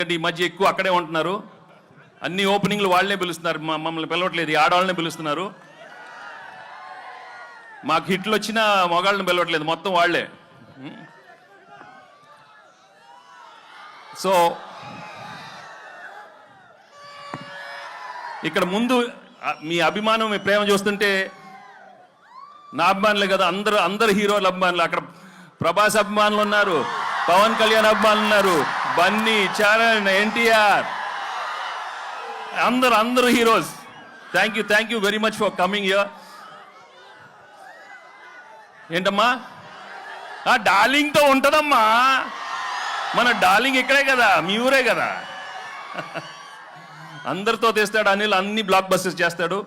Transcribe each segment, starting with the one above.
ఈ మధ్య ఎక్కువ అక్కడే ఉంటున్నారు. అన్ని ఓపెనింగ్లు వాళ్ళనే పిలుస్తున్నారు, మమ్మల్ని పిలవట్లేదు, ఆడవాళ్ళనే పిలుస్తున్నారు. మాకు హిట్లు వచ్చినా మగాళ్ళని పిలవట్లేదు, మొత్తం వాళ్ళే. సో ఇక్కడ ముందు మీ అభిమానం, మీ ప్రేమ చూస్తుంటే నా అభిమానులే కదా, అందరు హీరోల అభిమానులు. అక్కడ ప్రభాస్ అభిమానులు ఉన్నారు, పవన్ కళ్యాణ్ అభిమానులు ఉన్నారు, బన్నీ, చరణ్, ఎన్టీఆర్, అందరు heroes. Thank you very much for coming here. ఏంటమ్మా డార్లింగ్తో ఉంటుందమ్మా, మన డార్లింగ్ ఇక్కడే కదా, మీ ఊరే కదా. అందరితో తెస్తాడు అనిల్, అన్ని బ్లాక్ బస్టర్స్ చేస్తాడు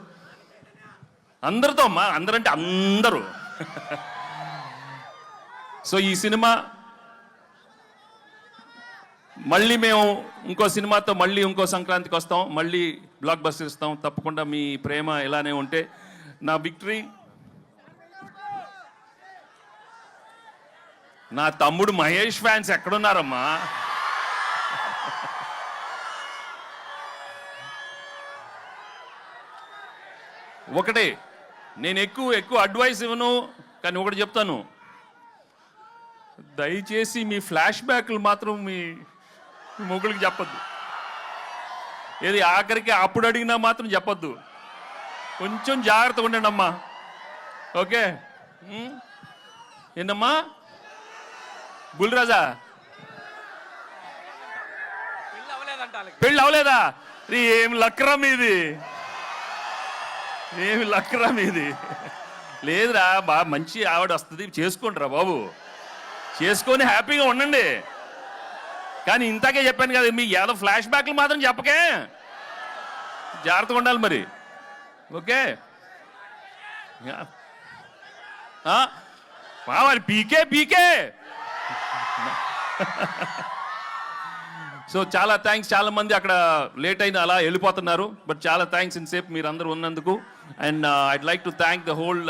అందరితో అమ్మా, అందరంటే అందరూ. సో ఈ సినిమా మళ్ళీ మేము ఇంకో సినిమాతో మళ్ళీ ఇంకో సంక్రాంతికి వస్తాం, మళ్ళీ బ్లాక్ బస్టర్ ఇస్తాం. తప్పకుండా మీ ప్రేమ ఇలానే ఉంటే నా విక్టరీ. నా తమ్ముడు మహేష్ ఫ్యాన్స్ ఎక్కడున్నారమ్మా? ఒకటే, నేను ఎక్కువ అడ్వైస్ ఇవ్వను, కానీ ఒకటి చెప్తాను, దయచేసి మీ ఫ్లాష్ బ్యాక్లు మాత్రం మీ మొగుడికి చెప్పొద్దు. ఏది ఆఖరికి అప్పుడు అడిగినా మాత్రం చెప్పొద్దు. కొంచెం జాగ్రత్తగా ఉండండి అమ్మా, ఓకే? ఏంటమ్మా బుల్రాజా, పెళ్ళి అవలేదా? ఏం లక్రా మీది, ఏమి లక్రా మీది. లేదురా బాగా మంచి ఆవిడ వస్తుంది, చేసుకోండిరా బాబు, చేసుకొని హ్యాపీగా ఉండండి. కానీ ఇంతకే చెప్పాను కదా, మీ ఏదో ఫ్లాష్ బ్యాక్లు మాత్రం చెప్పకే, జాగ్రత్తగా ఉండాలి మరి, ఓకే? మరి పీకే. సో చాలా థ్యాంక్స్. చాలా మంది అక్కడ లేట్ అయిన అలా వెళ్ళిపోతున్నారు, బట్ చాలా థ్యాంక్స్ ఇన్సేపు మీరు అందరూ ఉన్నందుకు. And I'd like to thank the whole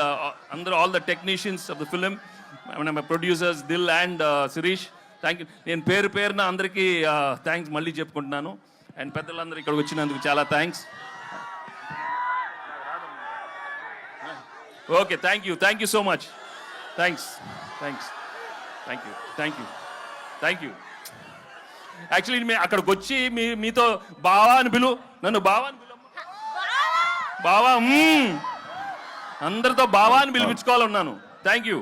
అందరూ, all the technicians of the film, my producers Dil and Shirish. Thank you. నేను పేరున అందరికీ థ్యాంక్స్ మళ్ళీ చెప్పుకుంటున్నాను. అండ్ పెద్దలందరూ ఇక్కడికి వచ్చినందుకు చాలా thanks. Okay, thank you so much. Thanks. Actually మేము అక్కడికి వచ్చి మీతో బావా అని నన్ను బావా అని బావా, అందరితో బావా అని పిలిపించుకోవాలన్నాను. Thank you.